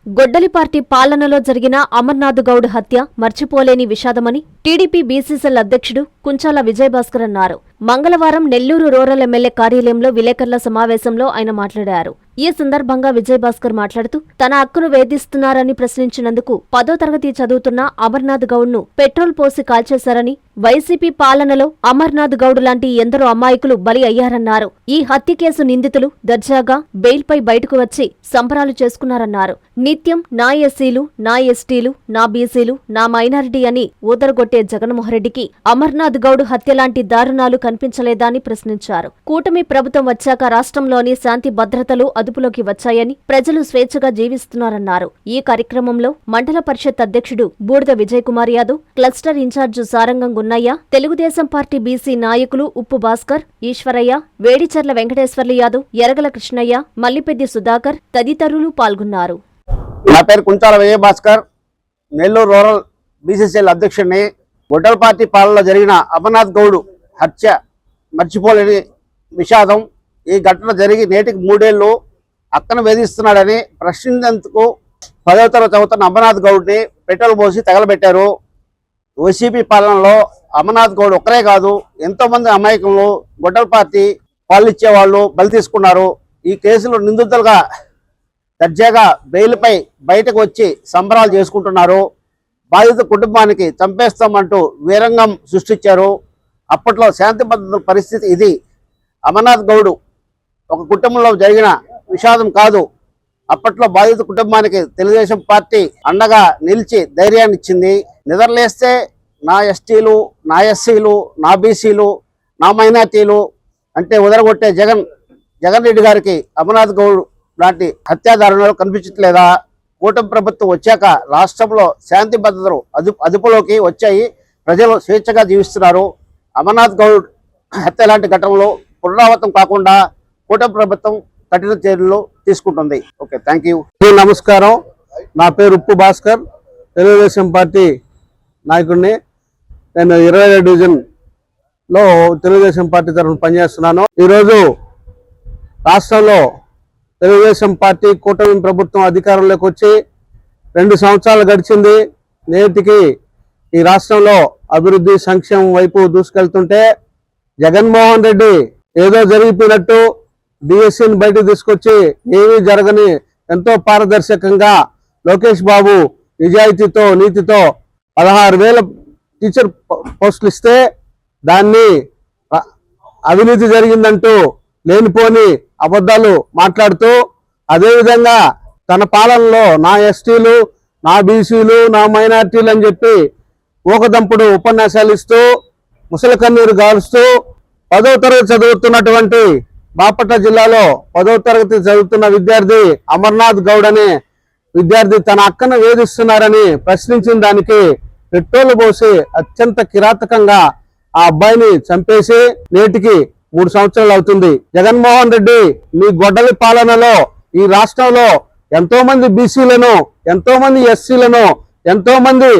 గొడ్డలి పార్టీ పాలనలో జరిగిన అమర్నాథ్ గౌడ్ హత్య మర్చిపోలేని విషాదమని టీడీపీ బీసీసీఎల్ అధ్యక్షుడు కుంచాల విజయభాస్కర్ అన్నారు. మంగళవారం నెల్లూరు రూరల్ ఎమ్మెల్యే కార్యాలయంలో విలేకరుల సమావేశంలో ఆయన మాట్లాడారు. ఈ సందర్భంగా విజయభాస్కర్ మాట్లాడుతూ తన హక్కును వేధిస్తున్నారని ప్రశ్నించినందుకు 10వ తరగతి చదువుతున్న అమర్నాథ్ గౌడ్ ను పెట్రోల్ పోసి కాల్చేశారని, వైసీపీ పాలనలో అమర్నాథ్ గౌడ్ లాంటి ఎందరో అమాయకులు బలి అయ్యారన్నారు. ఈ హత్య కేసు నిందితులు దర్జాగా బెయిల్పై బయటకు వచ్చి సంబరాలు చేసుకున్నారన్నారు. నిత్యం నా ఎస్సీలు, నా ఎస్టీలు, నా బీసీలు, నా మైనారిటీ అని ఊదరగొట్టే జగన్మోహన్రెడ్డికి అమర్నాథ్ గౌడ్ హత్య లాంటి దారుణాలు కనిపించలేదా అని ప్రశ్నించారు. కూటమి ప్రభుత్వం వచ్చాక రాష్ట్రంలోని శాంతి భద్రతలు అదుపులోకి వచ్చాయని, ప్రజలు స్వేచ్ఛగా జీవిస్తున్నారన్నారు. ఈ కార్యక్రమంలో మండల పరిషత్ అధ్యక్షుడు Budida Vijay Kumar Yadav, cluster in charge Saarangam Gunnaiah, Telugu Desam party BC నాయకులు ఉప్పు భాస్కర్, ఈశ్వరయ్య, వేడిచర్ల వెంకటేశ్వర్లు యాదవ్, ఎరగల కృష్ణయ్య, మల్లిపెద్ది సుధాకర్ తదితరులు పాల్గొన్నారు. నా పేరు కుంచాల విజయభాస్కర్, నెల్లూరు రూరల్ బీసీసీఎల్ అధ్యక్షుడిని. గొడ్డల పార్టీ పాలనలో జరిగిన అమర్నాథ్ గౌడ్ హత్య మర్చిపోలేని విషాదం. ఈ ఘటన జరిగి నేటికి 3 ఏళ్లు. అక్కను వేధిస్తున్నాడని ప్రశ్నించేందుకు 10వ తరగతి చదువుతున్న అమర్నాథ్ గౌడ్ని పెట్రోల్ పోసి తగలబెట్టారు. వైసీపీ పాలనలో అమర్నాథ్ గౌడ్ ఒక్కరే కాదు, ఎంతో మంది అమాయకులు గొడ్డల పార్టీ పాలు ఇచ్చేవాళ్ళు బలి తీసుకున్నారు. ఈ కేసులో నిందితులుగా దర్జాగా బెయిల్పై బయటకు వచ్చి సంబరాలు చేసుకుంటున్నారు. బాధిత కుటుంబానికి చంపేస్తామంటూ వీరంగం సృష్టించారు. అప్పట్లో శాంతి భద్రతల పరిస్థితి ఇది. అమర్నాథ్ గౌడ్ ఒక కుటుంబంలో జరిగిన విషాదం కాదు. అప్పట్లో బాధిత కుటుంబానికి తెలుగుదేశం పార్టీ అండగా నిలిచి ధైర్యాన్ని ఇచ్చింది. నిద్రలేస్తే నా ఎస్టీలు, నా ఎస్సీలు, నా బీసీలు, నా మైనార్టీలు అంటే ఉదరగొట్టే జగన్ రెడ్డి గారికి అమర్నాథ్ గౌడ్ లాంటి హత్యాదారుణాలు కనిపించట్లేదా? కూటమి ప్రభుత్వం వచ్చాక రాష్ట్రంలో శాంతి భద్రతలు అదుపులోకి వచ్చాయి. ప్రజలు స్వేచ్ఛగా జీవిస్తున్నారు. అమర్నాథ్ గౌడ్ హత్య లాంటి ఘటనలు పునరావృతం కాకుండా కూటమి ప్రభుత్వం కఠిన చర్యలు తీసుకుంటుంది. Okay, thank you. నమస్కారం. నా పేరు ఉప్పు భాస్కర్, తెలుగుదేశం పార్టీ నాయకుడిని. నేను 27 డివిజన్లో తెలుగుదేశం పార్టీ తరఫున పనిచేస్తున్నాను. ఈరోజు రాష్ట్రంలో తెలుగుదేశం పార్టీ కూటమి ప్రభుత్వం అధికారంలోకి వచ్చి 2 సంవత్సరాలు గడిచింది. నేటికి ఈ రాష్ట్రంలో అభివృద్ధి సంక్షేమం వైపు దూసుకెళ్తుంటే జగన్మోహన్ రెడ్డి ఏదో జరిగిపోయినట్టు డిఎస్సీని బయటకు తీసుకొచ్చి ఏమీ జరగని ఎంతో పారదర్శకంగా లోకేష్ బాబు నిజాయితీతో నీతితో 16,000 టీచర్ పోస్టులు ఇస్తే దాన్ని అవినీతి జరిగిందంటూ లేనిపోని అబద్ధాలు మాట్లాడుతూ, అదేవిధంగా తన పాలనలో నా ఎస్టీలు, నా బీసీలు, నా మైనార్టీలు అని చెప్పి ఊకదంపుడు ఉపన్యాసాలు ఇస్తూ ముసలి కన్నీరు గాలుస్తూ 10వ తరగతి చదువుతున్నటువంటి బాపట్ల జిల్లాలో 10వ తరగతి చదువుతున్న విద్యార్థి అమర్నాథ్ గౌడ్ అనే విద్యార్థి తన అక్కను వేధిస్తున్నారని ప్రశ్నించిన దానికి పెట్రోల్ పోసి అత్యంత కిరాతకంగా ఆ అబ్బాయిని చంపేసి నేటికి 3 సంవత్సరాలు అవుతుంది. జగన్మోహన్ రెడ్డి మీ గొడ్డలి పాలనలో ఈ రాష్ట్రంలో ఎంతో మంది బీసీలను, ఎంతో మంది ఎస్సీలను, ఎంతో మంది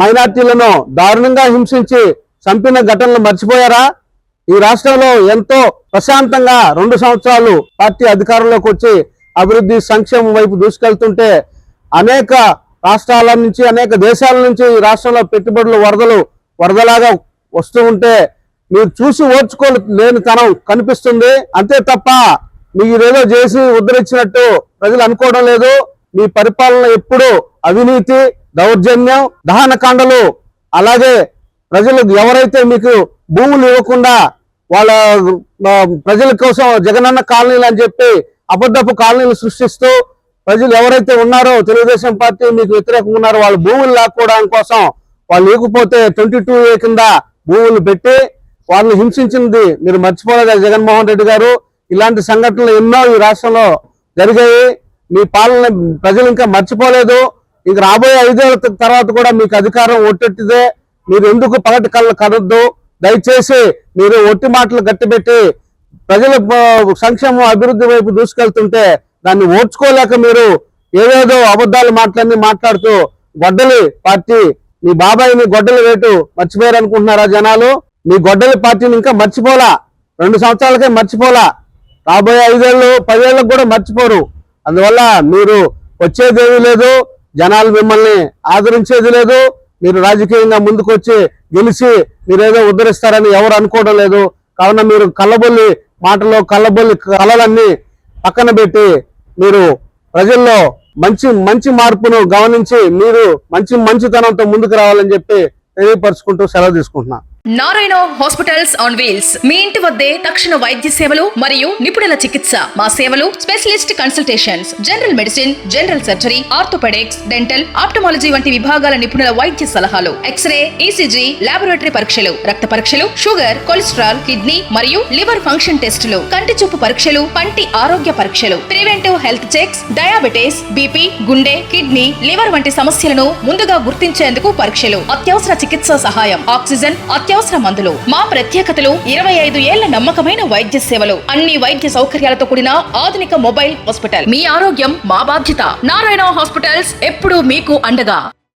మైనార్టీలను దారుణంగా హింసించి చంపిన ఘటనలు మర్చిపోయారా? ఈ రాష్ట్రంలో ఎంతో ప్రశాంతంగా 2 సంవత్సరాలు పార్టీ అధికారంలోకి వచ్చి అభివృద్ధి సంక్షేమం వైపు దూసుకెళ్తుంటే అనేక రాష్ట్రాల నుంచి, అనేక దేశాల నుంచి ఈ రాష్ట్రంలో పెట్టుబడులు వరదలాగా వస్తూ ఉంటే మీరు చూసి ఓర్చుకోలేని తనం కనిపిస్తుంది. అంతే తప్ప మీరేదో చేసి ఉద్ధరించినట్టు ప్రజలు అనుకోవడం లేదు. మీ పరిపాలన ఎప్పుడు అవినీతి, దౌర్జన్యం, దహనకాండలు, అలాగే ప్రజలు ఎవరైతే మీకు భూములు ఇవ్వకుండా వాళ్ళ ప్రజల కోసం జగనన్న కాలనీలు అని చెప్పి అబద్ధపు కాలనీలు సృష్టిస్తూ ప్రజలు ఎవరైతే ఉన్నారో తెలుగుదేశం పార్టీ మీకు వ్యతిరేకంగా ఉన్నారో వాళ్ళ భూములు లాక్కోవడం కోసం వాళ్ళు ఇవ్వకపోతే 22A కింద భూములు పెట్టి వాళ్ళని హింసించింది మీరు మర్చిపోలేదా జగన్మోహన్ రెడ్డి గారు? ఇలాంటి సంఘటనలు ఎన్నో ఈ రాష్ట్రంలో జరిగాయి. మీ పాలన ప్రజలు ఇంకా మర్చిపోలేదు. ఇంక రాబోయే 5 ఏళ్ల తర్వాత కూడా మీకు అధికారం ఒట్టెట్టిదే. మీరు ఎందుకు పగటి కళ్ళు కనొద్దు. దయచేసి మీరు ఒట్టి మాటలు గట్టిపెట్టి ప్రజల సంక్షేమం అభివృద్ధి వైపు దూసుకెళ్తుంటే దాన్ని ఓర్చుకోలేక మీరు ఏదేదో అబద్ధాలు మాట్లాడుతూ గొడ్డలి పార్టీ మీ బాబాయిని గొడ్డలి వేటు మర్చిపోయారు అనుకుంటున్నారా జనాలు? మీ గొడ్డలి పార్టీని ఇంకా మర్చిపోలా, 2 సంవత్సరాలకే మర్చిపోలా. రాబోయే 5 ఏళ్ళు 10 ఏళ్ళకు కూడా మర్చిపోరు. అందువల్ల మీరు వచ్చేదేమీ లేదు. జనాలు మిమ్మల్ని ఆదరించేది లేదు. మీరు రాజకీయంగా ముందుకు వచ్చి గెలిచి మీరేదో ఉద్ధరిస్తారని ఎవరు అనుకోవడం లేదు. కావున మీరు కళ్ళబొల్లి మాటలు, కళ్ళబొల్లి కళలన్నీ పక్కన పెట్టి మీరు ప్రజల్లో మంచి మార్పును గమనించి మీరు మంచితనంతో ముందుకు రావాలని చెప్పి తెలియపరుచుకుంటూ సెలవు తీసుకుంటున్నా. నారాయణ హాస్పిటల్స్ ఆన్ వీల్స్ మీ ఇంటి వద్దే తక్షణ వైద్య సేవలు మరియు నిపుణుల చికిత్స. మా సేవలు specialist consultations, general medicine, general surgery, orthopaedics, dental, ophthalmology వంటి విభాగాల నిపుణుల వైద్య సలహాలు, ఎక్స్రే, ఈసీజీ, లాబొరేటరీ పరీక్షలు, రక్త పరీక్షలు, షుగర్, కొలెస్ట్రాల్, కిడ్నీ మరియు లివర్ ఫంక్షన్ టెస్టులు, కంటి చూపు పరీక్షలు, పంటి ఆరోగ్య పరీక్షలు, preventive health checks, diabetes, BP, గుండె, కిడ్నీ, లివర్ వంటి సమస్యలను ముందుగా గుర్తించేందుకు పరీక్షలు, అత్యవసర చికిత్సా సహాయం, ఆక్సిజన్, అత్యవసర మందులు. మా ప్రత్యేకతలు 25 ఏళ్ల నమ్మకమైన వైద్య సేవలు, అన్ని వైద్య సౌకర్యాలతో కూడిన ఆధునిక మొబైల్ హాస్పిటల్. మీ ఆరోగ్యం మా బాధ్యత. నారాయణ హాస్పిటల్స్ ఎప్పుడూ మీకు అండగా.